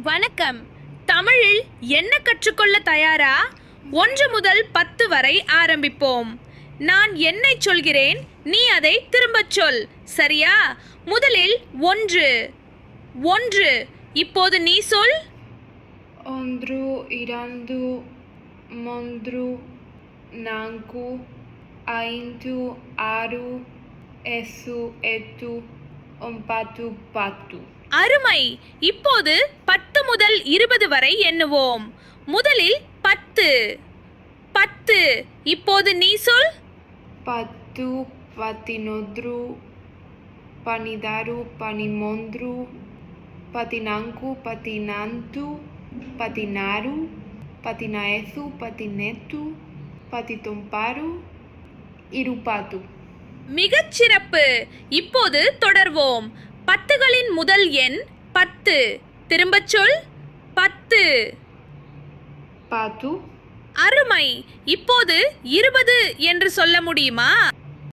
வணக்கம். தமிழில் என்ன கற்றுக்கொள்ள தயாரா? 1 முதல் 10 வரை ஆரம்பிப்போம். நான் எண்ணைச் சொல்கிறேன், நீ அதை திரும்பச் சொல். சரியா? முதலில் 1. 1. இப்போது நீ சொல். 1, 2, 3, 4, 5, 6, 7, 8, 9. அருமை. இப்போது 10 முதல் 20 வரை எண்ணுவோம். முதலில் 10. 10. இப்போது நீ சொல். 10, 11, 12, 13, 14, 15, 16, 17, 18, 19, 20. மிகச் சிறப்பு. இப்போது தொடர்வோம். 10களின் முதல் எண் 10. திரும்பச் சொல். 10. 10. அருமை. இப்போது 20 என்று சொல்ல முடியுமா?